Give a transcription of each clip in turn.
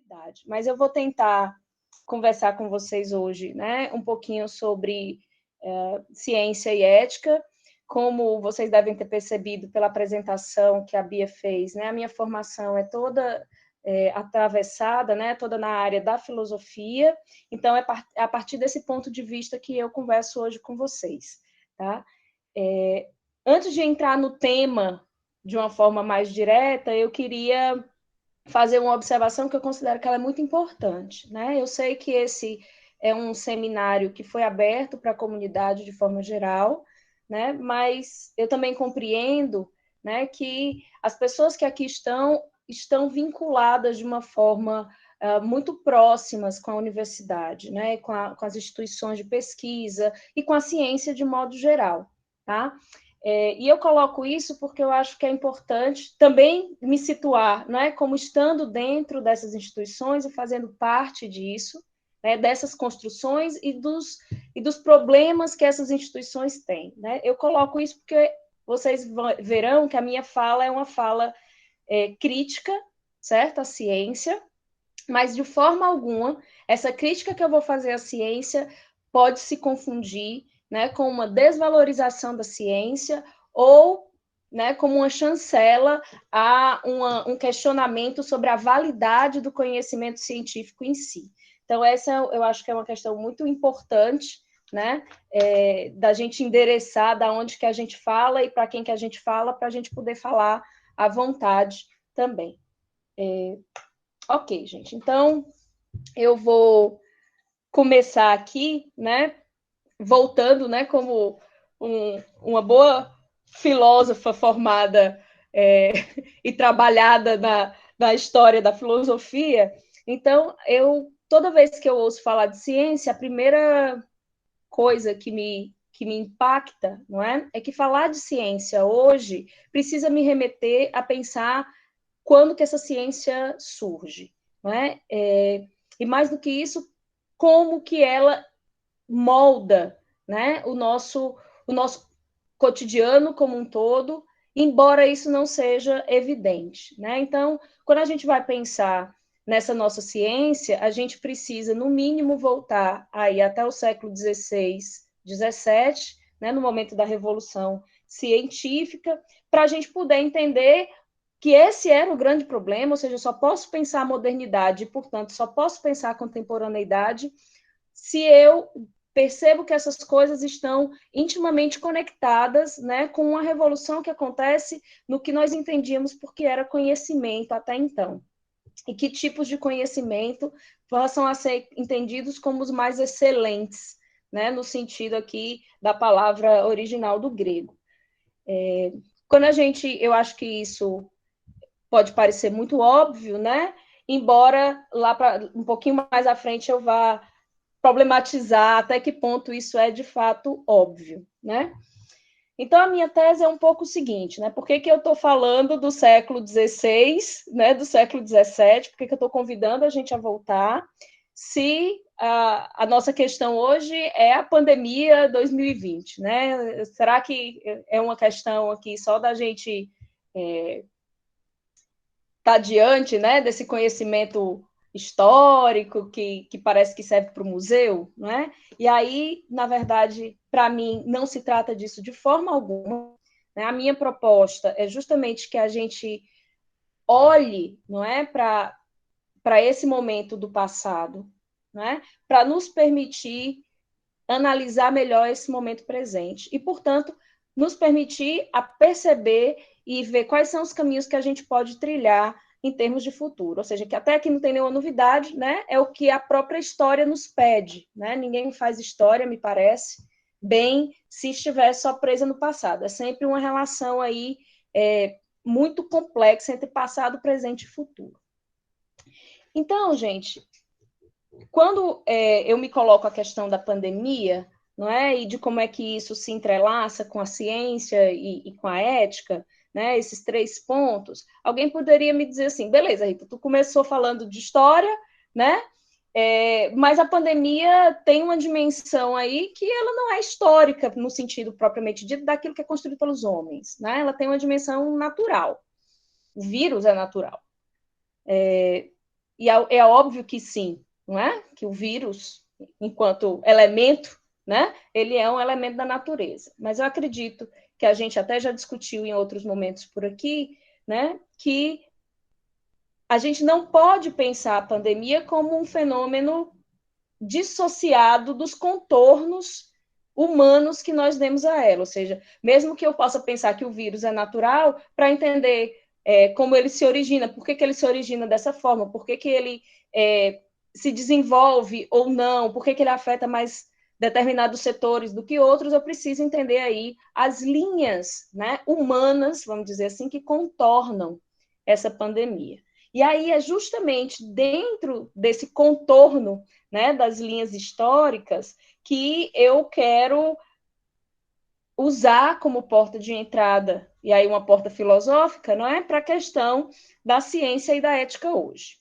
modernidade. Mas eu vou tentar conversar com vocês hoje, né, um pouquinho sobre ciência e ética. Como vocês devem ter percebido pela apresentação que a Bia fez, né, a minha formação é toda atravessada, né, toda na área da filosofia, então é a partir desse ponto de vista que eu converso hoje com vocês. Tá? Antes de entrar no tema de uma forma mais direta, eu queria fazer uma observação que eu considero que ela é muito importante. Né? Eu sei que esse é um seminário que foi aberto para a comunidade de forma geral, né? Mas eu também compreendo, né, que as pessoas que aqui estão vinculadas de uma forma muito próximas com a universidade, né, com as instituições de pesquisa e com a ciência de modo geral. Tá? E eu coloco isso porque eu acho que é importante também me situar, né, como estando dentro dessas instituições e fazendo parte disso, né, dessas construções e dos problemas que essas instituições têm. Né? Eu coloco isso porque vocês verão que a minha fala é uma fala crítica, certo? À ciência, mas de forma alguma, essa crítica que eu vou fazer à ciência pode se confundir, né, com uma desvalorização da ciência ou, né, como uma chancela a um questionamento sobre a validade do conhecimento científico em si. Então, essa eu acho que é uma questão muito importante, né, da gente endereçar da onde que a gente fala e para quem que a gente fala, para a gente poder falar à vontade também. Ok, gente, então eu vou começar aqui, né, voltando, né, como uma boa filósofa formada e trabalhada na história da filosofia. Então, toda vez que eu ouço falar de ciência, a primeira coisa que me impacta, não é que falar de ciência hoje precisa me remeter a pensar quando que essa ciência surge, não é? E mais do que isso, como que ela molda, né, o nosso cotidiano como um todo, embora isso não seja evidente. Né? Então, quando a gente vai pensar nessa nossa ciência, a gente precisa, no mínimo, voltar aí até o século XVI, XVII, né, no momento da Revolução Científica, para a gente poder entender que esse era o grande problema, ou seja, eu só posso pensar a modernidade e, portanto, só posso pensar a contemporaneidade se eu percebo que essas coisas estão intimamente conectadas, né, com uma revolução que acontece no que nós entendíamos porque era conhecimento até então. E que tipos de conhecimento passam a ser entendidos como os mais excelentes, né, no sentido aqui da palavra original do grego. Quando eu acho que isso pode parecer muito óbvio, né? Embora lá para um pouquinho mais à frente eu vá problematizar até que ponto isso é de fato óbvio, né? Então, a minha tese é um pouco o seguinte, né? Por que eu estou falando do século XVI, né? Do século XVII? Por que eu estou convidando a gente a voltar? Se a nossa questão hoje é a pandemia 2020, né? Será que é uma questão aqui só da gente estar diante, né, desse conhecimento histórico que parece que serve para o museu, não é? E aí, na verdade, para mim, não se trata disso de forma alguma. Né? A minha proposta é justamente que a gente olhe, não é, para esse momento do passado, não é? Para nos permitir analisar melhor esse momento presente e, portanto, nos permitir a perceber e ver quais são os caminhos que a gente pode trilhar em termos de futuro. Ou seja, que até aqui não tem nenhuma novidade, né? É o que a própria história nos pede. Né? Ninguém faz história, me parece, bem se estiver só presa no passado. É sempre uma relação aí muito complexa entre passado, presente e futuro. Então, gente, quando eu me coloco a questão da pandemia, não é, e de como é que isso se entrelaça com a ciência e com a ética, né, esses 3 pontos, alguém poderia me dizer assim, beleza, Rita, tu começou falando de história, né, mas a pandemia tem uma dimensão aí que ela não é histórica no sentido propriamente dito daquilo que é construído pelos homens, né, ela tem uma dimensão natural, o vírus é natural. e é óbvio que sim, não é? Que o vírus, enquanto elemento, né, ele é um elemento da natureza. Mas eu acredito que a gente até já discutiu em outros momentos por aqui, né, que a gente não pode pensar a pandemia como um fenômeno dissociado dos contornos humanos que nós demos a ela. Ou seja, mesmo que eu possa pensar que o vírus é natural, para entender como ele se origina, por que ele se origina dessa forma, por que ele se desenvolve ou não, por que ele afeta mais determinados setores do que outros, eu preciso entender aí as linhas, né, humanas, vamos dizer assim, que contornam essa pandemia. E aí é justamente dentro desse contorno, né, das linhas históricas que eu quero usar como porta de entrada, e aí uma porta filosófica, não é, para a questão da ciência e da ética hoje.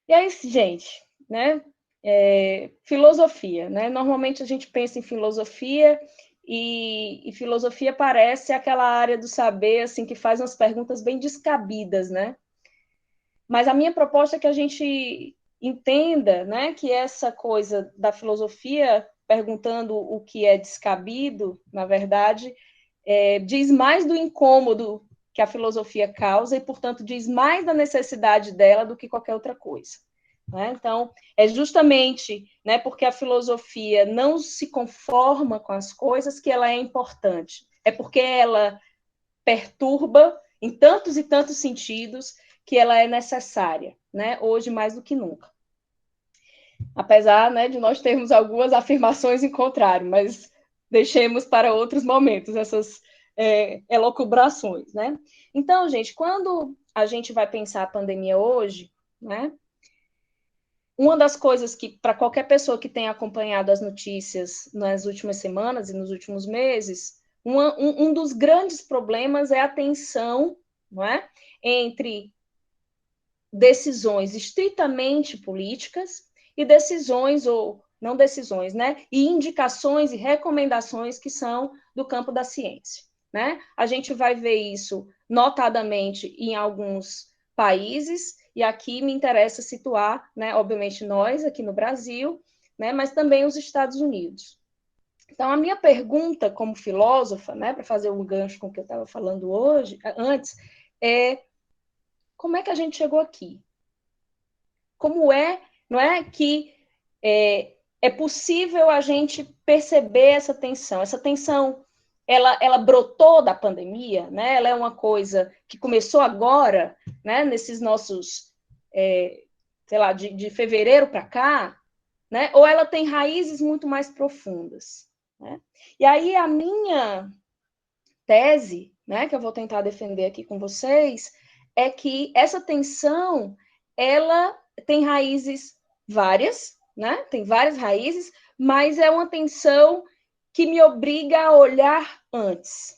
E aí, gente, né, filosofia, né? Normalmente a gente pensa em filosofia e filosofia parece aquela área do saber assim que faz umas perguntas bem descabidas, né? Mas a minha proposta é que a gente entenda, né, que essa coisa da filosofia perguntando o que é descabido, na verdade, diz mais do incômodo que a filosofia causa e, portanto, diz mais da necessidade dela do que qualquer outra coisa. Né? Então, é justamente, né, porque a filosofia não se conforma com as coisas que ela é importante. É porque ela perturba em tantos e tantos sentidos que ela é necessária, né? Hoje mais do que nunca. Apesar, né, de nós termos algumas afirmações em contrário, mas deixemos para outros momentos essas elucubrações, né? Então, gente, quando a gente vai pensar a pandemia hoje, né, uma das coisas que, para qualquer pessoa que tenha acompanhado as notícias nas últimas semanas e nos últimos meses, um dos grandes problemas é a tensão, não é, entre decisões estritamente políticas e decisões ou não decisões, né? E indicações e recomendações que são do campo da ciência, né? A gente vai ver isso notadamente em alguns países e aqui me interessa situar, né? Obviamente nós aqui no Brasil, né? Mas também os Estados Unidos. Então a minha pergunta como filósofa, né? Para fazer um gancho com o que eu estava falando hoje, antes, é como é que a gente chegou aqui? Como não é que é possível a gente perceber essa tensão? Essa tensão, ela brotou da pandemia, né? Ela é uma coisa que começou agora, né? Nesses nossos, sei lá, de fevereiro para cá, né? Ou ela tem raízes muito mais profundas, né? E aí a minha tese, né? Que eu vou tentar defender aqui com vocês, é que essa tensão, ela tem raízes várias, né? Tem várias raízes, mas é uma tensão que me obriga a olhar antes.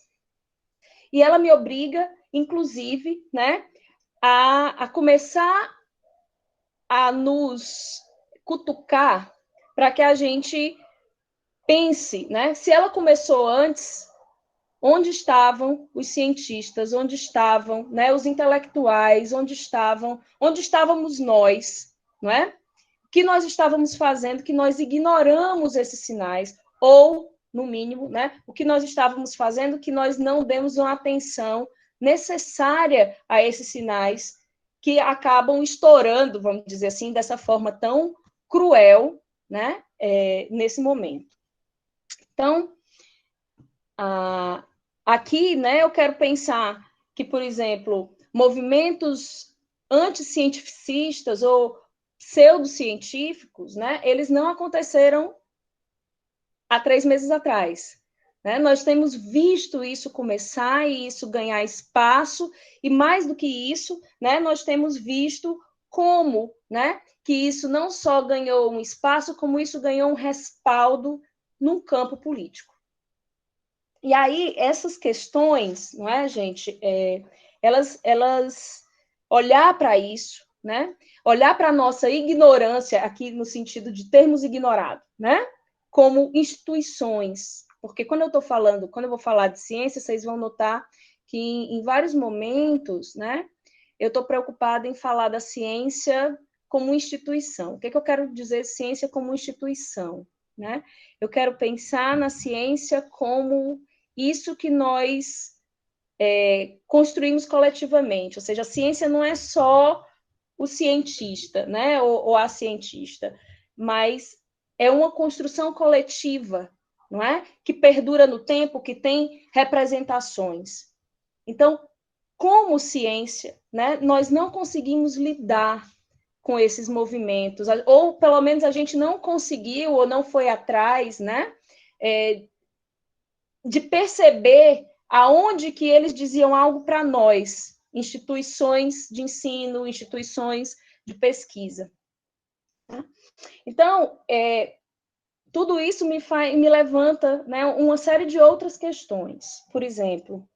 E ela me obriga, inclusive, né, a começar a nos cutucar para que a gente pense, né? Se ela começou antes, onde estavam os cientistas, onde estavam, né, os intelectuais, onde estávamos nós, não é? O que nós estávamos fazendo, que nós ignoramos esses sinais, ou, no mínimo, né, o que nós estávamos fazendo, que nós não demos uma atenção necessária a esses sinais que acabam estourando, vamos dizer assim, dessa forma tão cruel, né, nesse momento. Então, aqui, né, eu quero pensar que, por exemplo, movimentos anticientificistas ou pseudocientíficos, né, eles não aconteceram há 3 meses atrás. Né? Nós temos visto isso começar e isso ganhar espaço, e mais do que isso, né, nós temos visto como, né, que isso não só ganhou um espaço, como isso ganhou um respaldo no campo político. E aí, essas questões, não é, gente? Elas olhar para isso, né? Olhar para a nossa ignorância, aqui no sentido de termos ignorado, né? Como instituições. Porque quando eu vou falar de ciência, vocês vão notar que em vários momentos, né? eu estou preocupada em falar da ciência como instituição. O que eu quero dizer ciência como instituição? Né? Eu quero pensar na ciência como isso que nós construímos coletivamente, ou seja, a ciência não é só o cientista, né, ou a cientista, mas é uma construção coletiva, não é? Que perdura no tempo, que tem representações. Então, como ciência, né, nós não conseguimos lidar com esses movimentos, ou pelo menos a gente não conseguiu, ou não foi atrás, né, de perceber aonde que eles diziam algo para nós, instituições de ensino, instituições de pesquisa. Então, tudo isso me levanta, né, uma série de outras questões. Por exemplo,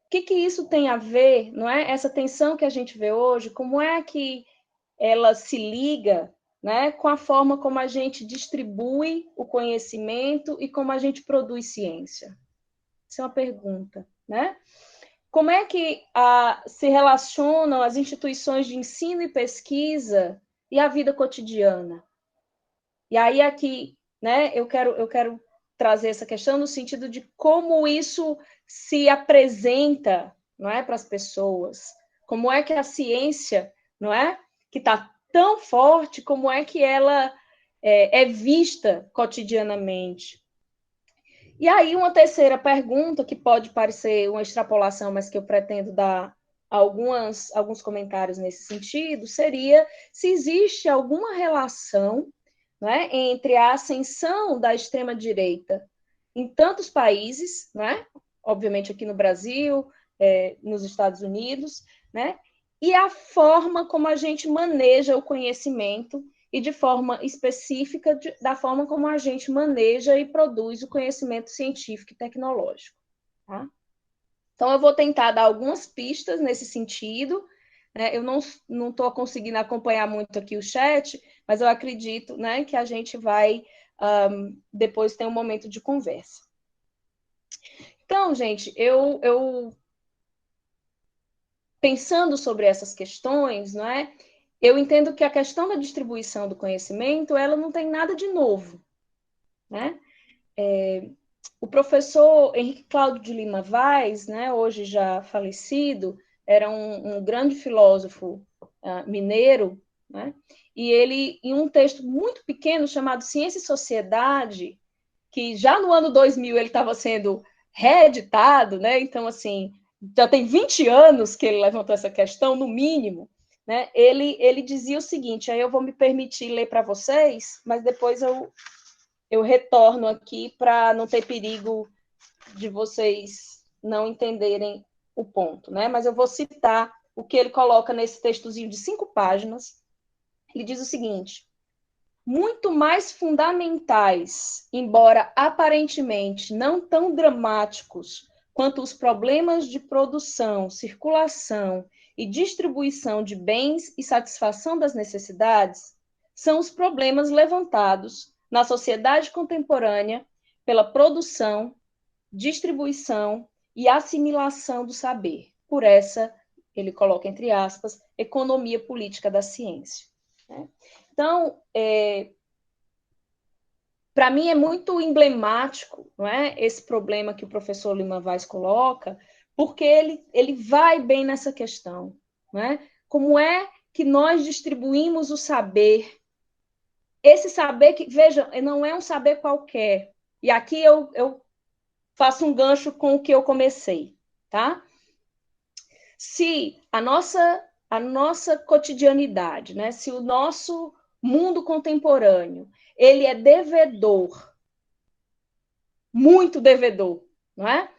o que isso tem a ver, não é? Essa tensão que a gente vê hoje, como é que ela se liga, né, com a forma como a gente distribui o conhecimento e como a gente produz ciência? Essa é uma pergunta, né? Como é que se relacionam as instituições de ensino e pesquisa e a vida cotidiana? E aí aqui, né, eu quero trazer essa questão no sentido de como isso se apresenta, não é, para as pessoas? Como é que a ciência, não é, que está tão forte, como é que ela é vista cotidianamente? E aí, uma terceira pergunta, que pode parecer uma extrapolação, mas que eu pretendo dar alguns comentários nesse sentido, seria se existe alguma relação, né, entre a ascensão da extrema-direita em tantos países, né, obviamente aqui no Brasil, nos Estados Unidos, né, e a forma como a gente maneja o conhecimento e de forma específica da forma como a gente maneja e produz o conhecimento científico e tecnológico. Tá? Então, eu vou tentar dar algumas pistas nesse sentido. Né? Eu não estou conseguindo acompanhar muito aqui o chat, mas eu acredito, né, que a gente vai depois ter um momento de conversa. Então, gente, eu pensando sobre essas questões, não é? Eu entendo que a questão da distribuição do conhecimento, ela não tem nada de novo, né? O professor Henrique Cláudio de Lima Vaz, né, hoje já falecido, era um grande filósofo mineiro, né? E ele, em um texto muito pequeno chamado Ciência e Sociedade, que já no ano 2000 ele estava sendo reeditado, né? Então, assim, já tem 20 anos que ele levantou essa questão, no mínimo, né? Ele dizia o seguinte, aí eu vou me permitir ler para vocês, mas depois eu retorno aqui para não ter perigo de vocês não entenderem o ponto, né? Mas eu vou citar o que ele coloca nesse textozinho de 5 páginas. Ele diz o seguinte: muito mais fundamentais, embora aparentemente não tão dramáticos quanto os problemas de produção, circulação e distribuição de bens e satisfação das necessidades, são os problemas levantados na sociedade contemporânea pela produção, distribuição e assimilação do saber. Por essa, ele coloca entre aspas, economia política da ciência. Né? Então, para mim é muito emblemático, não é, esse problema que o professor Lima Vaz coloca, porque ele vai bem nessa questão. Não é? Como é que nós distribuímos o saber? Esse saber que, veja, não é um saber qualquer. E aqui eu faço um gancho com o que eu comecei. Tá? Se a nossa cotidianidade, né, se o nosso mundo contemporâneo, ele é devedor, muito devedor, não é?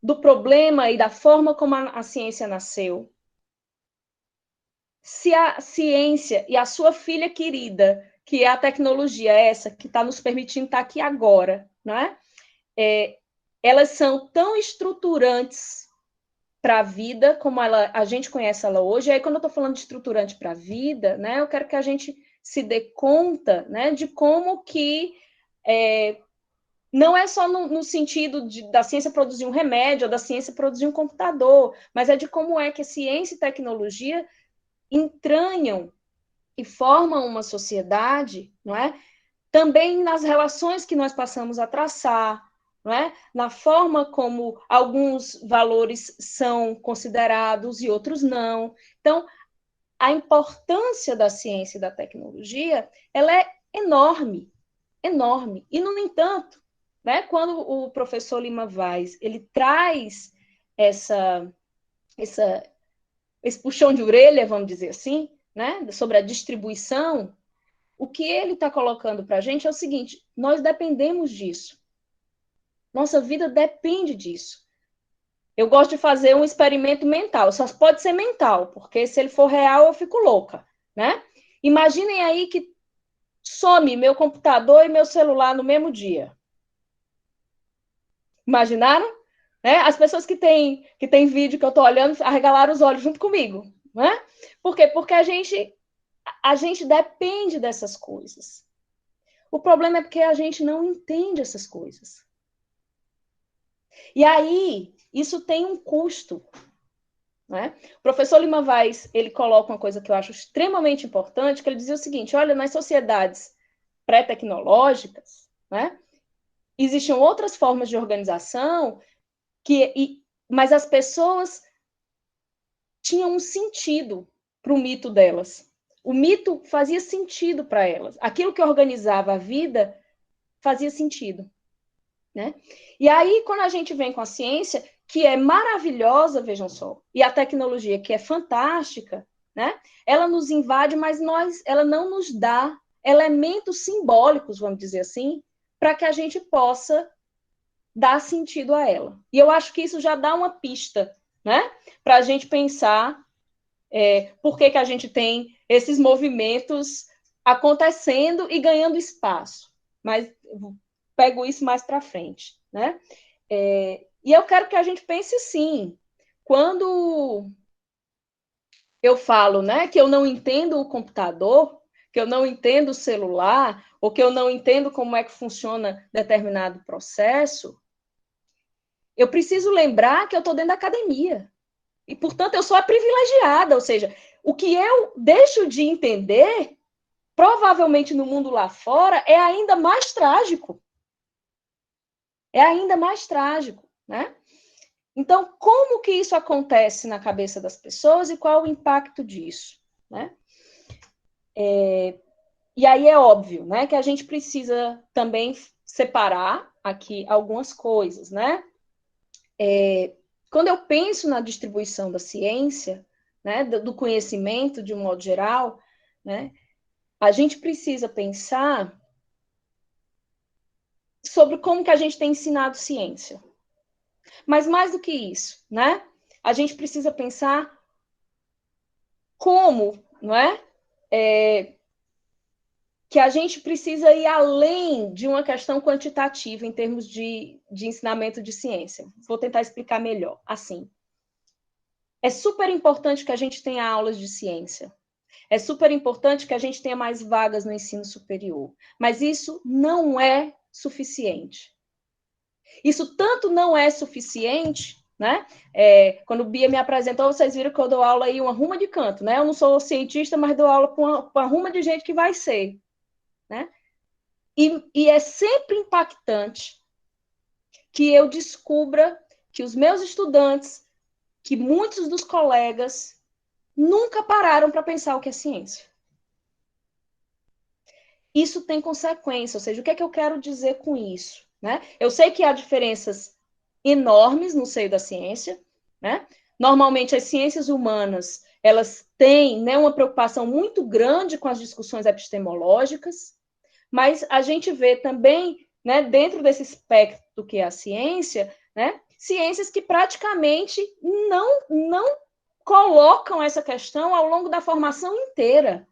Do problema e da forma como a ciência nasceu. Se a ciência e a sua filha querida, que é a tecnologia, essa que está nos permitindo estar aqui agora, não é? Elas são tão estruturantes para a vida como a gente conhece ela hoje. E aí, quando eu estou falando de estruturante para a vida, né, eu quero que a gente se dê conta, né, de como que não é só no sentido da ciência produzir um remédio, ou da ciência produzir um computador, mas é de como é que a ciência e tecnologia entranham e formam uma sociedade, não é? Também nas relações que nós passamos a traçar, não é? Na forma como alguns valores são considerados e outros não. Então, a importância da ciência e da tecnologia, ela é enorme, enorme. E, no entanto, né, quando o professor Lima Vaz, ele traz essa, esse puxão de orelha, vamos dizer assim, né, sobre a distribuição, o que ele está colocando para a gente é o seguinte: nós dependemos disso. Nossa vida depende disso. Eu gosto de fazer um experimento mental, só pode ser mental, porque se ele for real eu fico louca, né? Imaginem aí que some meu computador e meu celular no mesmo dia. Imaginaram? Né? As pessoas que têm vídeo que eu estou olhando arregalaram os olhos junto comigo, né? Por quê? Porque a gente depende dessas coisas. O problema é porque a gente não entende essas coisas. E aí, isso tem um custo. Né? O professor Lima Vaz, ele coloca uma coisa que eu acho extremamente importante, que ele dizia o seguinte: olha, nas sociedades pré-tecnológicas, né, existiam outras formas de organização, mas as pessoas tinham um sentido para o mito delas. O mito fazia sentido para elas. Aquilo que organizava a vida fazia sentido. Né? E aí, quando a gente vem com a ciência, que é maravilhosa, vejam só, e a tecnologia, que é fantástica, né? Ela nos invade, mas ela não nos dá elementos simbólicos, vamos dizer assim, para que a gente possa dar sentido a ela. E eu acho que isso já dá uma pista, né? Para a gente pensar por que a gente tem esses movimentos acontecendo e ganhando espaço. Mas pego isso mais para frente, né? E eu quero que a gente pense assim, quando eu falo, né, que eu não entendo o computador, que eu não entendo o celular, ou que eu não entendo como é que funciona determinado processo, eu preciso lembrar que eu estou dentro da academia. E, portanto, eu sou a privilegiada, ou seja, o que eu deixo de entender, provavelmente no mundo lá fora, é ainda mais trágico. É ainda mais trágico, né? Então, como que isso acontece na cabeça das pessoas e qual o impacto disso, né? E aí é óbvio, né, que a gente precisa também separar aqui algumas coisas, né? Quando eu penso na distribuição da ciência, né, do conhecimento de um modo geral, né, a gente precisa pensar sobre como que a gente tem ensinado ciência. Mas mais do que isso, né? A gente precisa pensar como, não que a gente precisa ir além de uma questão quantitativa em termos de ensinamento de ciência. Vou tentar explicar melhor. Assim, é super importante que a gente tenha aulas de ciência. É super importante que a gente tenha mais vagas no ensino superior. Mas isso não é suficiente. Isso tanto não é suficiente, né? Quando o Bia me apresentou, vocês viram que eu dou aula aí uma ruma de canto, né? Eu não sou cientista, mas dou aula para uma ruma de gente que vai ser, né? E é sempre impactante que eu descubra que os meus estudantes, que muitos dos colegas, nunca pararam para pensar o que é ciência. Isso tem consequência, ou seja, o que é que eu quero dizer com isso? Né? Eu sei que há diferenças enormes no seio da ciência, né? Normalmente as ciências humanas, elas têm, né, uma preocupação muito grande com as discussões epistemológicas, mas a gente vê também, né, dentro desse espectro do que é a ciência, né, ciências que praticamente não colocam essa questão ao longo da formação inteira.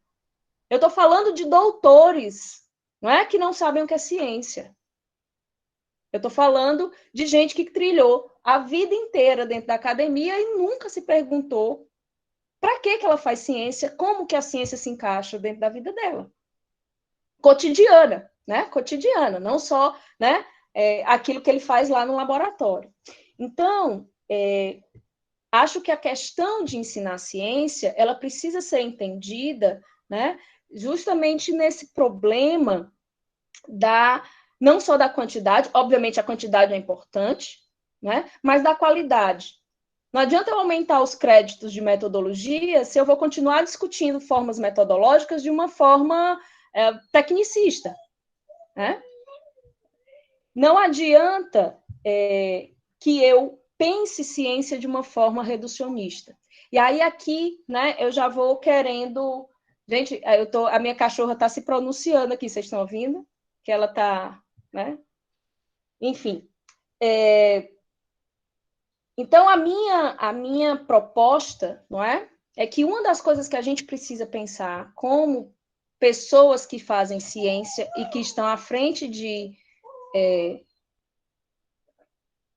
Eu estou falando de doutores, não é que não sabem o que é ciência. Eu estou falando de gente que trilhou a vida inteira dentro da academia e nunca se perguntou para que ela faz ciência, como que a ciência se encaixa dentro da vida dela. Cotidiana, né? Cotidiana, não só, né, aquilo que ele faz lá no laboratório. Então, acho que a questão de ensinar ciência, ela precisa ser entendida, né, justamente nesse problema não só da quantidade, obviamente a quantidade é importante, né, mas da qualidade. Não adianta eu aumentar os créditos de metodologia se eu vou continuar discutindo formas metodológicas de uma forma tecnicista, né? Não adianta que eu pense ciência de uma forma reducionista. E aí aqui, né, eu já vou querendo... Gente, a minha cachorra está se pronunciando aqui, vocês estão ouvindo? Que ela está... Né? Enfim. Então, a minha proposta, não é que uma das coisas que a gente precisa pensar como pessoas que fazem ciência e que estão à frente de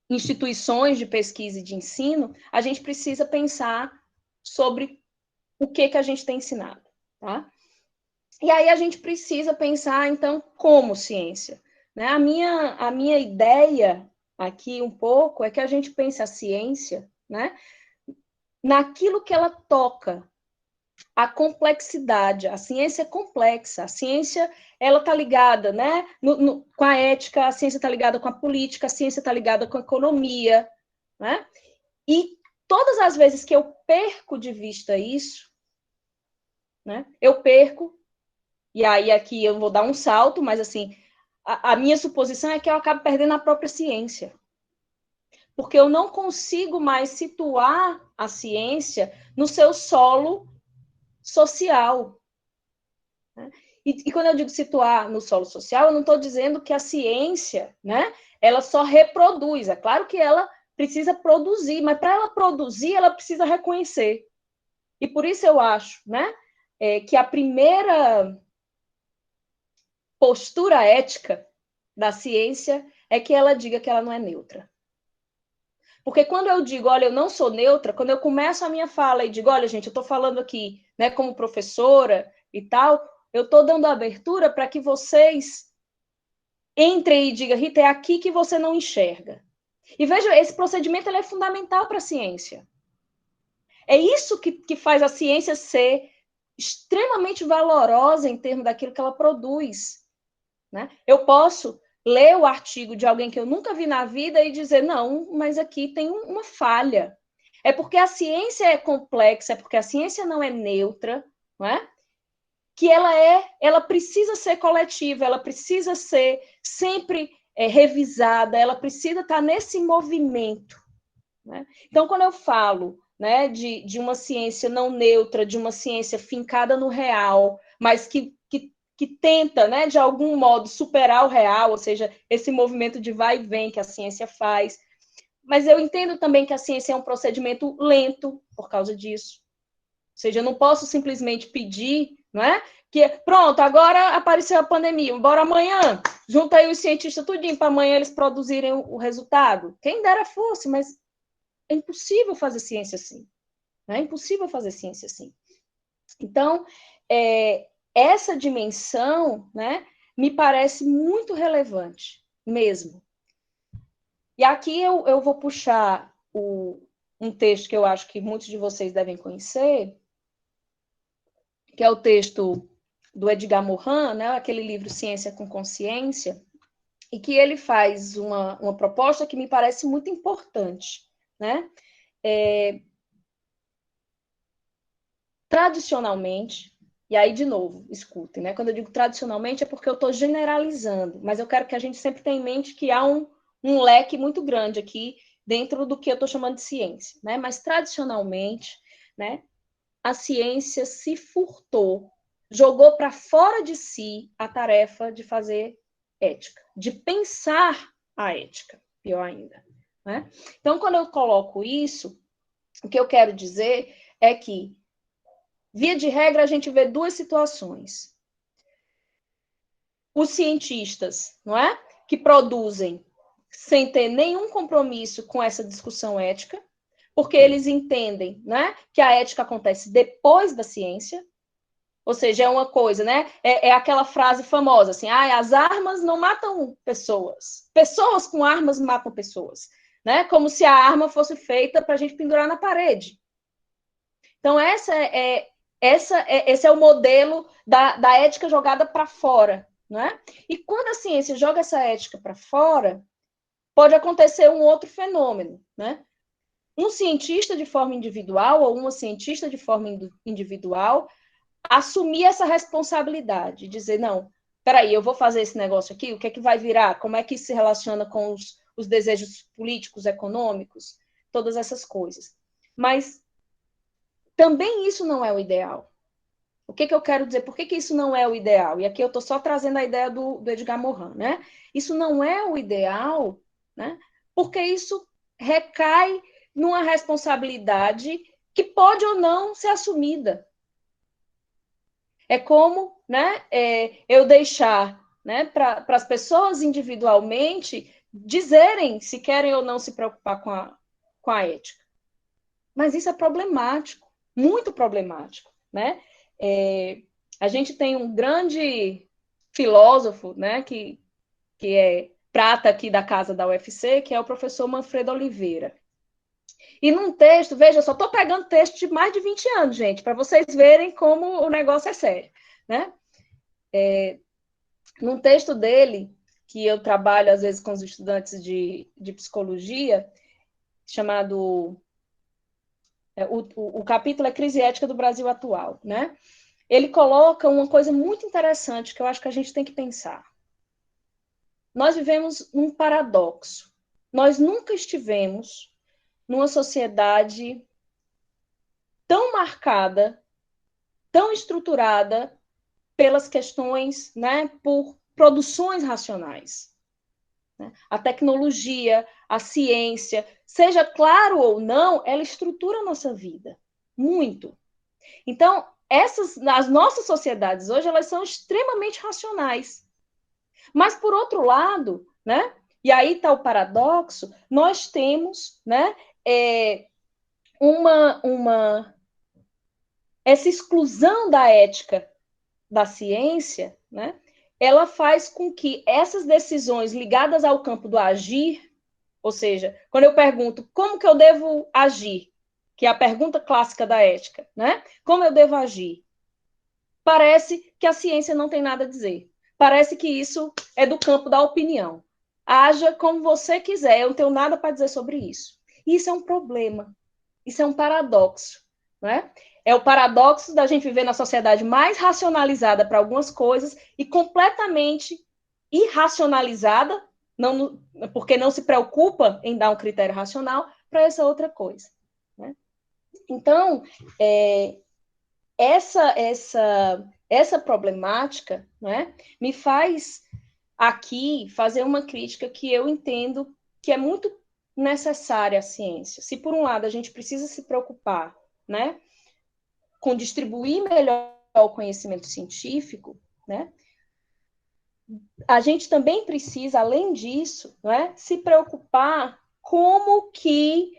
instituições de pesquisa e de ensino, a gente precisa pensar sobre o que a gente tem ensinado, tá? E aí a gente precisa pensar, então, como ciência, né? A minha ideia aqui um pouco é que a gente pense a ciência, né, naquilo que ela toca, a complexidade. A ciência é complexa, a ciência ela está ligada, né, com a ética, a ciência está ligada com a política, a ciência está ligada com a economia, né? E todas as vezes que eu perco de vista isso, né, eu perco, e aí aqui eu vou dar um salto, mas assim, a minha suposição é que eu acabo perdendo a própria ciência. Porque eu não consigo mais situar a ciência no seu solo social. Né? E quando eu digo situar no solo social, eu não estou dizendo que a ciência, né, ela só reproduz. É claro que ela precisa produzir, mas para ela produzir, ela precisa reconhecer. E por isso eu acho, né, que a primeira postura ética da ciência é que ela diga que ela não é neutra. Porque quando eu digo, olha, eu não sou neutra, quando eu começo a minha fala e digo, olha, gente, eu estou falando aqui, né, como professora e tal, eu estou dando abertura para que vocês entrem e digam, Rita, é aqui que você não enxerga. E veja, esse procedimento ele é fundamental para a ciência. É isso que faz a ciência ser extremamente valorosa em termos daquilo que ela produz. Né? Eu posso ler o artigo de alguém que eu nunca vi na vida e dizer, não, mas aqui tem uma falha. É porque a ciência é complexa, é porque a ciência não é neutra, não é? Que ela precisa ser coletiva, ela precisa ser sempre revisada, ela precisa estar nesse movimento. Né? Então, quando eu falo, né, de uma ciência não neutra, de uma ciência fincada no real, mas que tenta, né, de algum modo, superar o real, ou seja, esse movimento de vai e vem que a ciência faz. Mas eu entendo também que a ciência é um procedimento lento por causa disso. Ou seja, eu não posso simplesmente pedir, não é? Que pronto, agora apareceu a pandemia, bora amanhã, junta aí os cientistas tudinho para amanhã eles produzirem o resultado. Quem dera fosse, mas é impossível fazer ciência assim. É impossível fazer ciência assim. Então, essa dimensão, né, me parece muito relevante, mesmo. E aqui eu vou puxar um texto que eu acho que muitos de vocês devem conhecer, que é o texto do Edgar Morin, né, aquele livro Ciência com Consciência, e que ele faz uma proposta que me parece muito importante. Né? Tradicionalmente, e aí, de novo, escutem, né? Quando eu digo tradicionalmente é porque eu estou generalizando, mas eu quero que a gente sempre tenha em mente que há um leque muito grande aqui dentro do que eu estou chamando de ciência, né? Mas tradicionalmente, né, a ciência se furtou, jogou para fora de si a tarefa de fazer ética, de pensar a ética, pior ainda. Né? Então, quando eu coloco isso, o que eu quero dizer é que via de regra, a gente vê duas situações. Os cientistas, não é? Que produzem sem ter nenhum compromisso com essa discussão ética, porque eles entendem, né, que a ética acontece depois da ciência, Ou seja, é uma coisa, né? É aquela frase famosa, assim, as armas não matam pessoas. Pessoas com armas matam pessoas. Né? Como se a arma fosse feita para a gente pendurar na parede. Então, esse é o modelo da ética jogada para fora. Né? E quando a ciência joga essa ética para fora, pode acontecer um outro fenômeno. Né? Um cientista de forma individual ou uma cientista de forma individual assumir essa responsabilidade, dizer, não, peraí, eu vou fazer esse negócio aqui, o que é que vai virar? Como é que isso se relaciona com os desejos políticos, econômicos, todas essas coisas. Mas também isso não é o ideal. O que eu quero dizer? Por que isso não é o ideal? E aqui eu estou só trazendo a ideia do Edgar Morin, né? Isso não é o ideal, né? Porque isso recai numa responsabilidade que pode ou não ser assumida. É como, né, eu deixar, né, para as pessoas individualmente dizerem se querem ou não se preocupar com a ética. Mas isso é problemático, muito problemático, né? A gente tem um grande filósofo, né, que é prata aqui da casa da UFC, que é o professor Manfredo Oliveira. E num texto, veja, eu só estou pegando texto de mais de 20 anos, gente, para vocês verem como o negócio é sério, né? Num texto dele, que eu trabalho às vezes com os estudantes de psicologia, chamado. O capítulo é Crise Ética do Brasil Atual, né? Ele coloca uma coisa muito interessante que eu acho que a gente tem que pensar. Nós vivemos um paradoxo. Nós nunca estivemos numa sociedade tão marcada, tão estruturada pelas questões, né, por produções racionais. A tecnologia, a ciência, seja claro ou não, ela estrutura a nossa vida. Muito. Então, as nossas sociedades hoje, elas são extremamente racionais. Mas, por outro lado, né, e aí está o paradoxo, nós temos, né, essa exclusão da ética da ciência, né, ela faz com que essas decisões ligadas ao campo do agir, ou seja, quando eu pergunto como que eu devo agir, que é a pergunta clássica da ética, né? Como eu devo agir? Parece que a ciência não tem nada a dizer. Parece que isso é do campo da opinião. Haja como você quiser, eu não tenho nada para dizer sobre isso. Isso é um problema. Isso é um paradoxo, né? É o paradoxo da gente viver na sociedade mais racionalizada para algumas coisas e completamente irracionalizada, não, porque não se preocupa em dar um critério racional para essa outra coisa. Né? Então, essa problemática, né, me faz aqui fazer uma crítica que eu entendo que é muito necessária à ciência. Se, por um lado, a gente precisa se preocupar, né, com distribuir melhor o conhecimento científico, né, a gente também precisa, além disso, né, se preocupar como que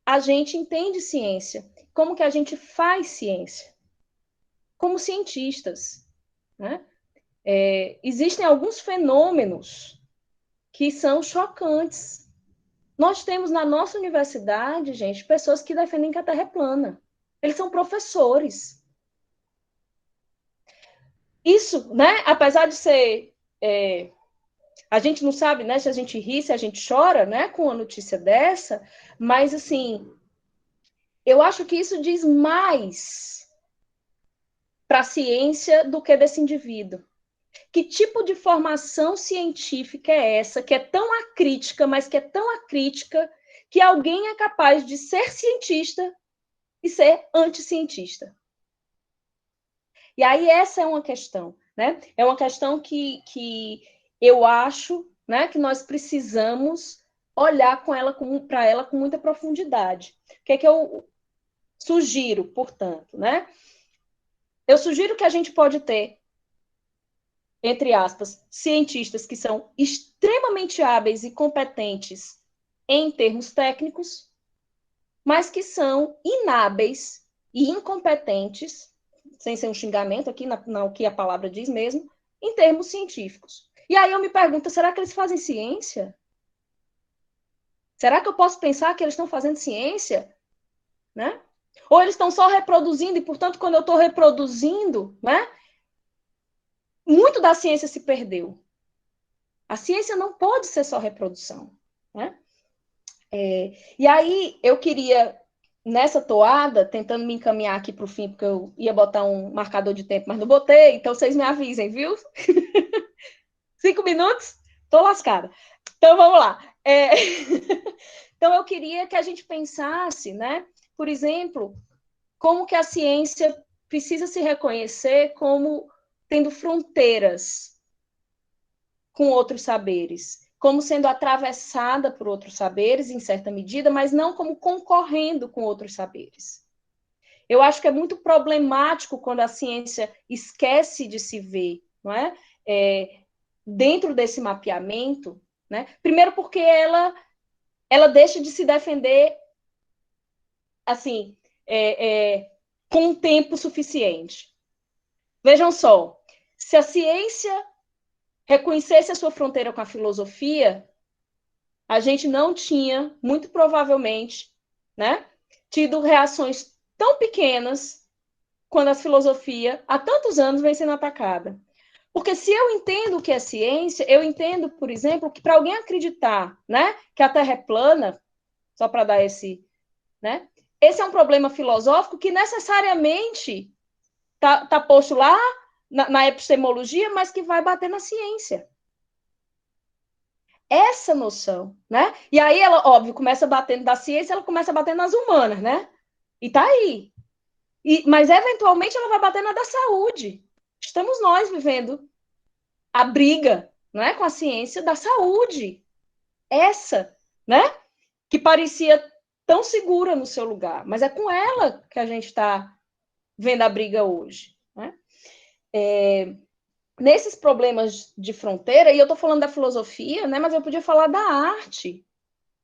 a gente entende ciência, como que a gente faz ciência, como cientistas, né? Existem alguns fenômenos que são chocantes. Nós temos na nossa universidade, gente, pessoas que defendem que a Terra é plana. Eles são professores. Isso, né? Apesar de ser... a gente não sabe, né, se a gente ri, se a gente chora, né, com uma notícia dessa, mas, assim, eu acho que isso diz mais para a ciência do que desse indivíduo. Que tipo de formação científica é essa, que é tão acrítica, mas que é tão acrítica, que alguém é capaz de ser cientista e ser anticientista? E aí essa é uma questão, né? É uma questão que eu acho, né, que nós precisamos olhar para ela com muita profundidade. O que é que eu sugiro, portanto, né? Eu sugiro que a gente pode ter, entre aspas, cientistas que são extremamente hábeis e competentes em termos técnicos, mas que são inábeis e incompetentes sem ser um xingamento aqui, o que a palavra diz mesmo, em termos científicos. E aí eu me pergunto, será que eles fazem ciência? Será que eu posso pensar que eles estão fazendo ciência? Né? Ou eles estão só reproduzindo, e, portanto, quando eu estou reproduzindo, né, muito da ciência se perdeu. A ciência não pode ser só reprodução. Né? E aí eu queria, nessa toada, tentando me encaminhar aqui para o fim, porque eu ia botar um marcador de tempo, mas não botei, então vocês me avisem, viu? 5 minutos? Tô lascada. Então vamos lá. Então eu queria que a gente pensasse, né, por exemplo, como que a ciência precisa se reconhecer como tendo fronteiras com outros saberes, como sendo atravessada por outros saberes, em certa medida, mas não como concorrendo com outros saberes. Eu acho que é muito problemático quando a ciência esquece de se ver, não é? Dentro desse mapeamento, né? Primeiro porque ela deixa de se defender assim, com um tempo suficiente. Vejam só, se a ciência reconhecesse a sua fronteira com a filosofia, a gente não tinha, muito provavelmente, né, tido reações tão pequenas quando a filosofia, há tantos anos, vem sendo atacada. Porque se eu entendo o que é ciência, eu entendo, por exemplo, que para alguém acreditar, né, que a Terra é plana, só para dar esse, né, esse é um problema filosófico que necessariamente está posto lá na epistemologia, mas que vai bater na ciência. Essa noção, né? E aí ela, óbvio, começa batendo da ciência, ela começa batendo nas humanas, né? E tá aí. Mas, eventualmente, ela vai bater na da saúde. Estamos nós vivendo a briga, né, com a ciência da saúde. Essa, né? Que parecia tão segura no seu lugar. Mas é com ela que a gente está vendo a briga hoje. Né? Nesses problemas de fronteira, e eu estou falando da filosofia, né, mas eu podia falar da arte.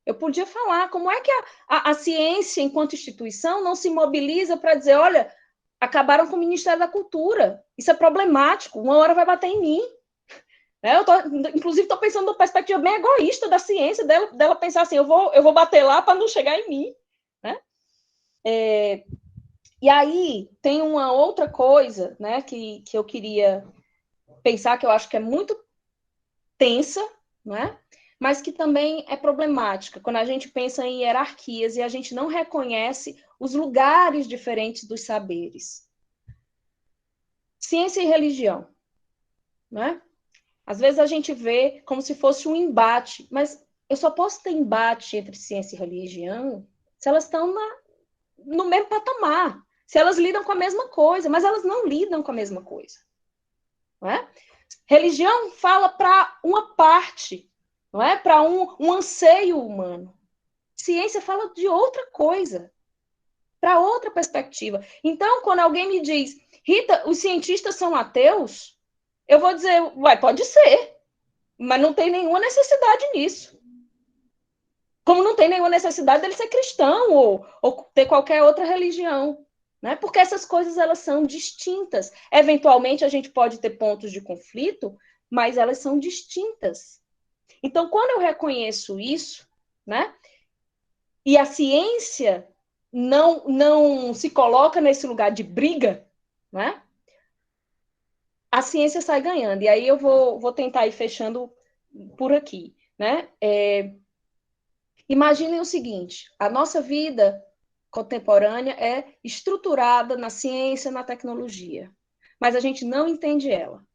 Eu podia falar como é que a ciência, enquanto instituição, não se mobiliza para dizer, olha, acabaram com o Ministério da Cultura. Isso é problemático, uma hora vai bater em mim. Né? Inclusive, estou pensando numa perspectiva bem egoísta da ciência, dela pensar assim, eu vou bater lá para não chegar em mim. Né? E aí, tem uma outra coisa, né, que eu queria pensar, que eu acho que é muito tensa, né? Mas que também é problemática, quando a gente pensa em hierarquias e a gente não reconhece os lugares diferentes dos saberes. Ciência e religião, né? Às vezes a gente vê como se fosse um embate, mas eu só posso ter embate entre ciência e religião se elas estão no mesmo patamar, se elas lidam com a mesma coisa, mas elas não lidam com a mesma coisa. Não é? Religião fala para uma parte, não é? Para um anseio humano. Ciência fala de outra coisa, para outra perspectiva. Então, quando alguém me diz, Rita, os cientistas são ateus, eu vou dizer, uai, pode ser, mas não tem nenhuma necessidade nisso. Como não tem nenhuma necessidade dele ser cristão ou ter qualquer outra religião. Né? Porque essas coisas elas são distintas. Eventualmente, a gente pode ter pontos de conflito, mas elas são distintas. Então, quando eu reconheço isso, né, e a ciência não se coloca nesse lugar de briga, né, a ciência sai ganhando. E aí eu vou tentar ir fechando por aqui. Né? Imaginem o seguinte, a nossa vida contemporânea é estruturada na ciência, na tecnologia, mas a gente não entende ela.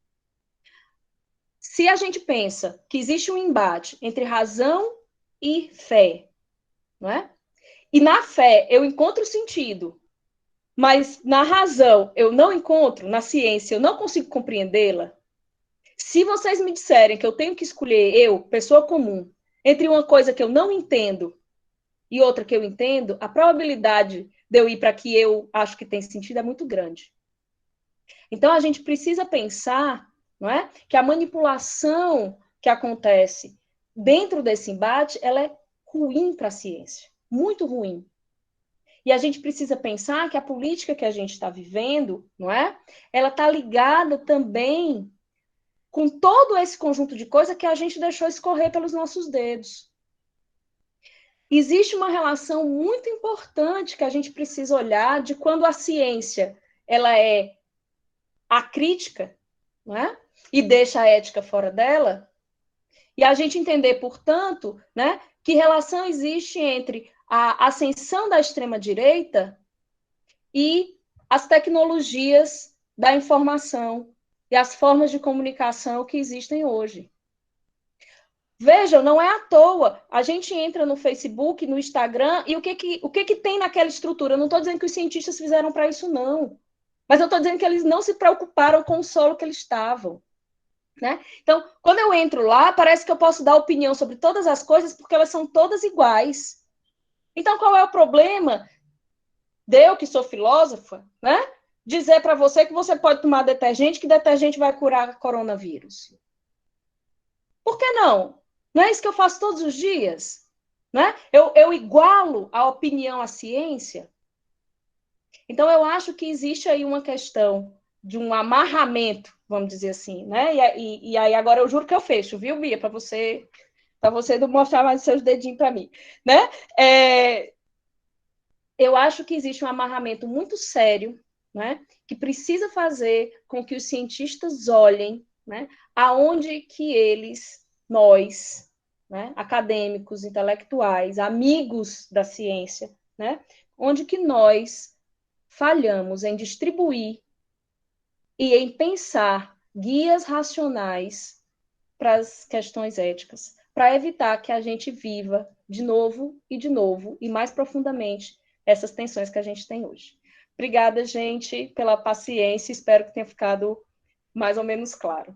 Se a gente pensa que existe um embate entre razão e fé, não é? E na fé eu encontro sentido, mas na razão eu não encontro, na ciência eu não consigo compreendê-la. Se vocês me disserem que eu tenho que escolher, eu, pessoa comum, entre uma coisa que eu não entendo e outra que eu entendo, a probabilidade de eu ir para que eu acho que tem sentido é muito grande. Então, a gente precisa pensar, não é, que a manipulação que acontece dentro desse embate, ela é ruim para a ciência, muito ruim. E a gente precisa pensar que a política que a gente está vivendo, não é? Ela está ligada também com todo esse conjunto de coisas que a gente deixou escorrer pelos nossos dedos. Existe uma relação muito importante que a gente precisa olhar de quando a ciência ela é acrítica, não é? E deixa a ética fora dela, e a gente entender, portanto, né, que relação existe entre a ascensão da extrema-direita e as tecnologias da informação e as formas de comunicação que existem hoje. Vejam, não é à toa. A gente entra no Facebook, no Instagram, e o que tem naquela estrutura? Eu não estou dizendo que os cientistas fizeram para isso, não. Mas eu estou dizendo que eles não se preocuparam com o solo que eles estavam. Né? Então, quando eu entro lá, parece que eu posso dar opinião sobre todas as coisas, porque elas são todas iguais. Então, qual é o problema de eu, que sou filósofa, né, dizer para você que você pode tomar detergente, que detergente vai curar coronavírus? Por que não? Não é isso que eu faço todos os dias? Né? Eu igualo a opinião à ciência. Então, eu acho que existe aí uma questão de um amarramento, vamos dizer assim, né? E aí agora eu juro que eu fecho, viu, Bia? Para você não mostrar mais os seus dedinhos para mim, né? Eu acho que existe um amarramento muito sério, né? Que precisa fazer com que os cientistas olhem, né? Aonde que nós, né? Acadêmicos, intelectuais, amigos da ciência, né? Onde que nós falhamos em distribuir e em pensar guias racionais para as questões éticas, para evitar que a gente viva de novo, e mais profundamente, essas tensões que a gente tem hoje. Obrigada, gente, pela paciência, espero que tenha ficado mais ou menos claro.